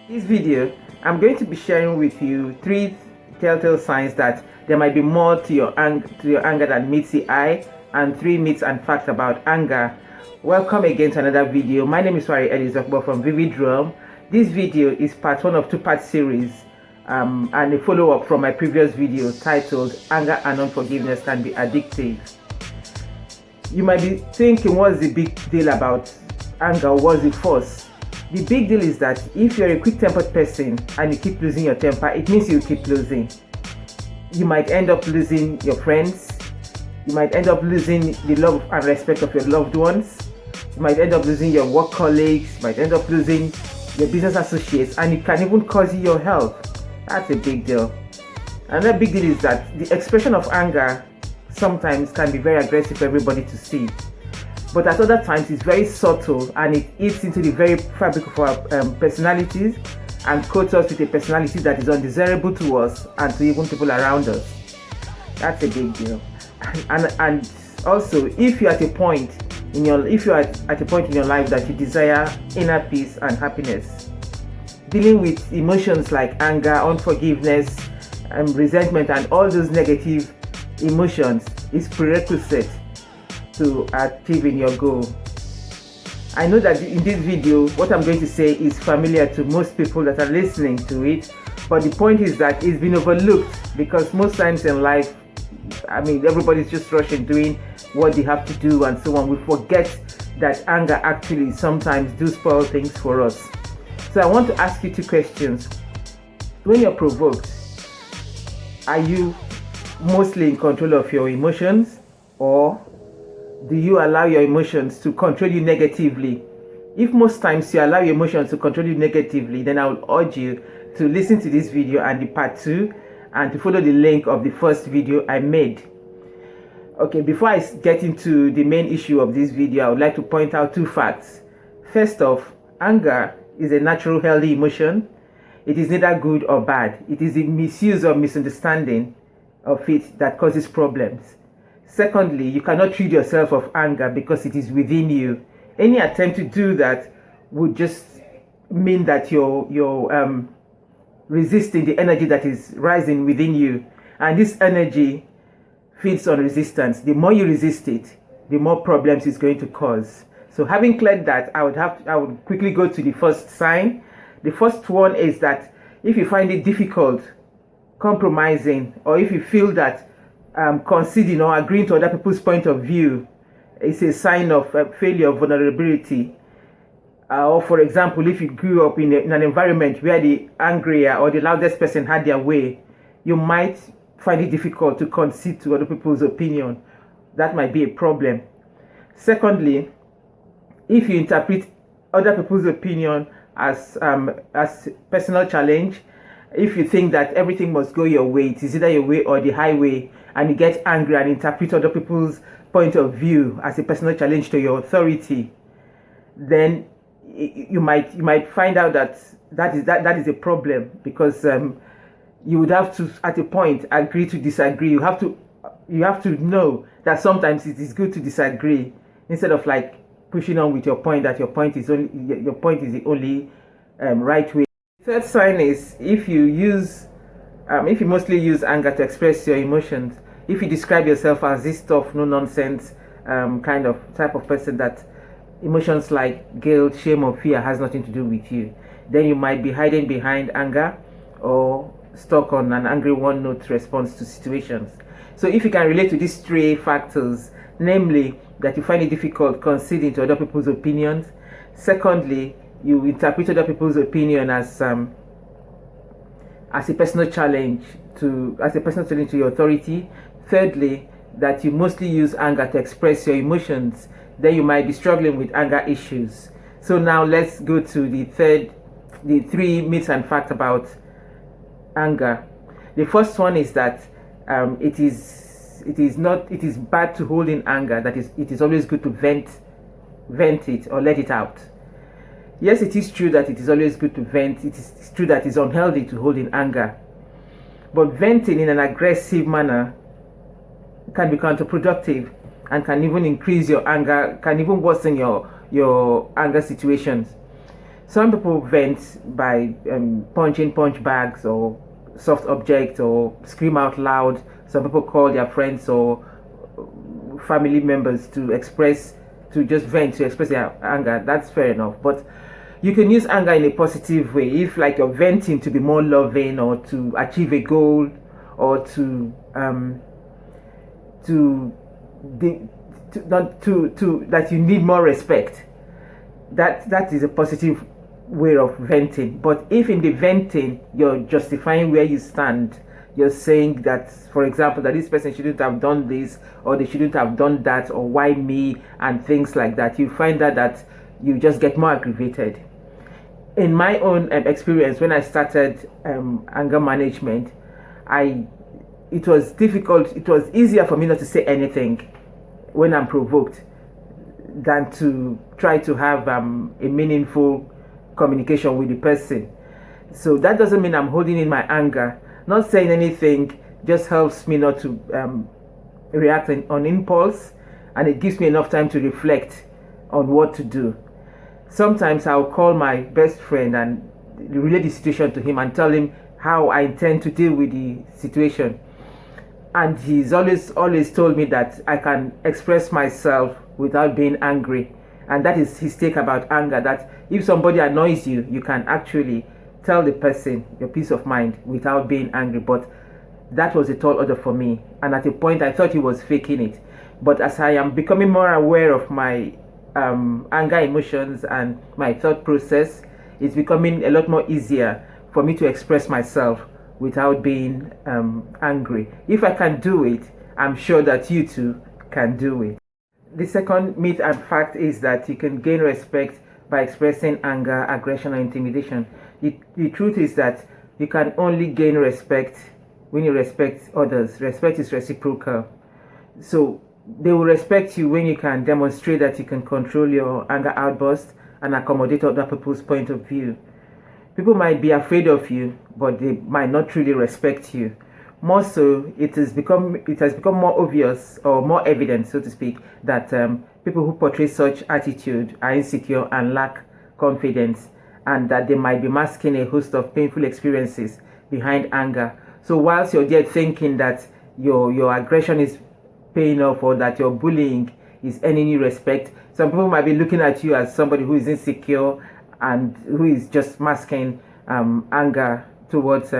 This video, I'm going to be sharing with you 3 telltale signs that there might be more to your anger than meets the eye, and 3 myths and facts about anger. Welcome again to another video. My name is Ellis-Dokubo from Vivid Realm. This video is part 1 of 2-part series and a follow-up from my previous video titled Anger and Unforgiveness Can Be Addictive. You might be thinking, what's the big deal about anger? What's the force? The big deal is that if you're a quick-tempered person and you keep losing your temper, it means you keep losing. You might end up losing your friends. You might end up losing the love and respect of your loved ones. You might end up losing your work colleagues. You might end up losing your business associates, and it can even cause you your health. That's a big deal. Another big deal is that the expression of anger sometimes can be very aggressive for everybody to see. But at other times, it's very subtle and it eats into the very fabric of our personalities and coats us with a personality that is undesirable to us and to even people around us. That's a big deal. And also, if you're at a point in your life that you desire inner peace and happiness, dealing with emotions like anger, unforgiveness, resentment, and all those negative emotions is prerequisite to achieving your goal. I know that in this video, what I'm going to say is familiar to most people that are listening to it, but the point is that it's been overlooked because most times in life, everybody's just rushing doing what they have to do and so on. We forget that anger actually sometimes do spoil things for us. So I want to ask you 2 questions. When you're provoked, are you mostly in control of your emotions, or do you allow your emotions to control you negatively? If most times you allow your emotions to control you negatively, then I would urge you to listen to this video and the part 2 and to follow the link of the first video I made. Okay, before I get into the main issue of this video, I would like to point out 2 facts. First off, anger is a natural healthy emotion. It is neither good or bad. It is the misuse or misunderstanding of it that causes problems. Secondly, you cannot rid yourself of anger because it is within you. Any attempt to do that would just mean that you're resisting the energy that is rising within you. And this energy feeds on resistance. The more you resist it, the more problems it's going to cause. So having cleared that, I would quickly go to the first sign. The first one is that if you find it difficult compromising, or if you feel that conceding or agreeing to other people's point of view is a sign of failure, vulnerability. Or for example, if you grew up in an environment where the angrier or the loudest person had their way, you might find it difficult to concede to other people's opinion. That might be a problem. Secondly, if you interpret other people's opinion as personal challenge, if you think that everything must go your way, it is either your way or the highway, and you get angry and interpret other people's point of view as a personal challenge to your authority, then you might find out that is a problem, because you would have to, at a point, agree to disagree. You have to know that sometimes it is good to disagree instead of like pushing on with your point, that your point is the only right way. Third sign is if you mostly use anger to express your emotions. If you describe yourself as this tough, no nonsense kind of type of person that emotions like guilt, shame, or fear has nothing to do with you, then you might be hiding behind anger or stuck on an angry one-note response to situations. So if you can relate to these 3 factors, namely that you find it difficult conceding to other people's opinions, secondly, you interpret other people's opinion as a personal challenge to your authority, thirdly, that you mostly use anger to express your emotions, then you might be struggling with anger issues. So now let's go to the 3 myths and facts about anger. The first one is that it is bad to hold in anger. That is, it is always good to vent it or let it out. Yes, it is true that it is always good to vent. It is true that it's unhealthy to hold in anger. But venting in an aggressive manner can be counterproductive and can even increase your anger, can even worsen your anger situations. Some people vent by punching punch bags or soft objects or scream out loud. Some people call their friends or family members to just vent, to express their anger. That's fair enough. But you can use anger in a positive way. If like you're venting to be more loving or to achieve a goal or that you need more respect, that is a positive way of venting. But if in the venting you're justifying where you stand, you're saying that, for example, that this person shouldn't have done this or they shouldn't have done that, or why me, and things like that, you find that you just get more aggravated. In my own experience, when I started anger management, it was difficult. It was easier for me not to say anything when I'm provoked than to try to have a meaningful communication with the person. So that doesn't mean I'm holding in my anger. Not saying anything just helps me not to react on impulse, and it gives me enough time to reflect on what to do. Sometimes I'll call my best friend and relay the situation to him and tell him how I intend to deal with the situation. And he's always told me that I can express myself without being angry. And that is his take about anger, that if somebody annoys you, you can actually tell the person your peace of mind without being angry. But that was a tall order for me. And at a point, I thought he was faking it. But as I am becoming more aware of my anger emotions and my thought process, it's becoming a lot more easier for me to express myself without being angry. If I can do it, I'm sure that you too can do it. The second myth and fact is that you can gain respect by expressing anger, aggression, or intimidation. The truth is that you can only gain respect when you respect others. Respect is reciprocal. So they will respect you when you can demonstrate that you can control your anger outburst and accommodate other people's point of view. People might be afraid of you, but they might not truly respect you. More so, it has become more obvious, or more evident, so to speak, that people who portray such attitude are insecure and lack confidence, and that they might be masking a host of painful experiences behind anger. So whilst you're there thinking that your aggression is paying off, or that your bullying is earning you respect, some people might be looking at you as somebody who is insecure and who is just masking anger towards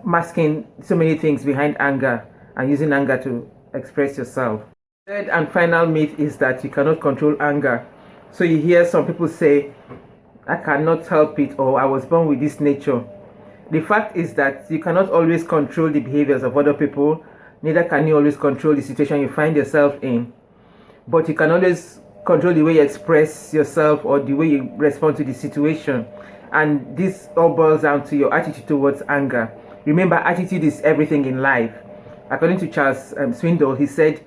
masking so many things behind anger and using anger to express yourself. Third and final myth is that you cannot control anger. So you hear some people say, I cannot help it, or I was born with this nature. The fact is that you cannot always control the behaviors of other people, neither can you always control the situation you find yourself in. But you can always control the way you express yourself or the way you respond to the situation. And this all boils down to your attitude towards anger. Remember, attitude is everything in life. According to Charles Swindoll, he said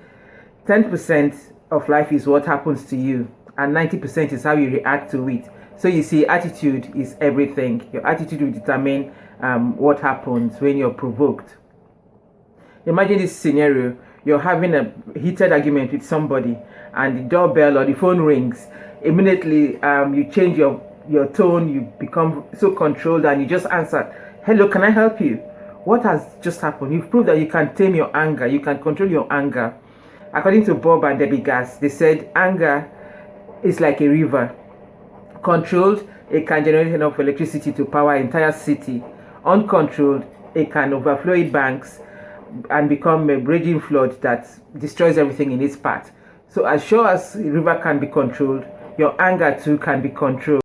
10% of life is what happens to you, and 90% is how you react to it. So you see, attitude is everything. Your attitude will determine what happens when you're provoked. Imagine this scenario. You're having a heated argument with somebody, and the doorbell or the phone rings. Immediately, you change your tone, you become so controlled, and you just answer, hello, can I help you? What has just happened? You've proved that you can tame your anger, you can control your anger. According to Bob and Debbie Gass, they said anger is like a river. Controlled, it can generate enough electricity to power an entire city. Uncontrolled, it can overflow its banks and become a raging flood that destroys everything in its path. So as sure as a river can be controlled, your anger too can be controlled.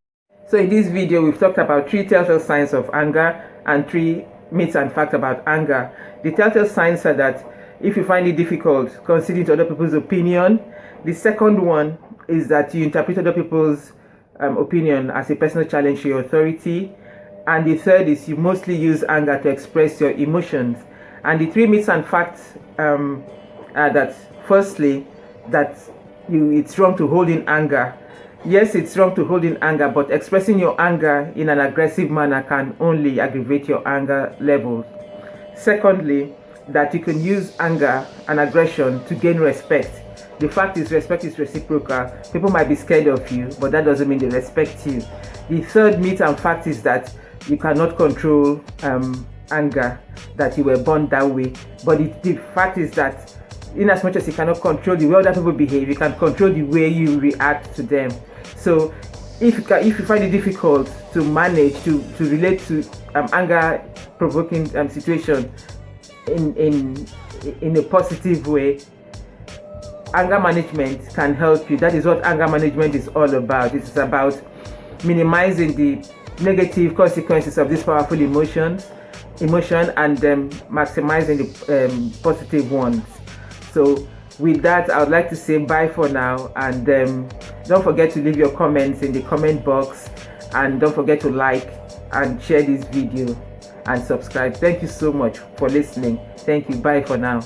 So in this video, we've talked about 3 telltale signs of anger and 3 myths and facts about anger. The telltale signs are that if you find it difficult considering to other people's opinion. The second one is that you interpret other people's opinion as a personal challenge to your authority. And the third is you mostly use anger to express your emotions. And the 3 myths and facts are that, firstly, that it's wrong to hold in anger. Yes, it's wrong to hold in anger, but expressing your anger in an aggressive manner can only aggravate your anger levels. Secondly, that you can use anger and aggression to gain respect. The fact is, respect is reciprocal. People might be scared of you, but that doesn't mean they respect you. The third myth and fact is that you cannot control anger, that you were born that way. But the fact is that in as much as you cannot control the way other people behave, you can control the way you react to them. So if you find it difficult to manage to relate to anger provoking situation in a positive way, anger management can help you. That is what anger management is all about. It is about minimizing the negative consequences of these powerful emotion and maximizing the positive ones. So with that, I would like to say bye for now, and don't forget to leave your comments in the comment box, and don't forget to like and share this video and subscribe. Thank you so much for listening. Thank you. Bye for now.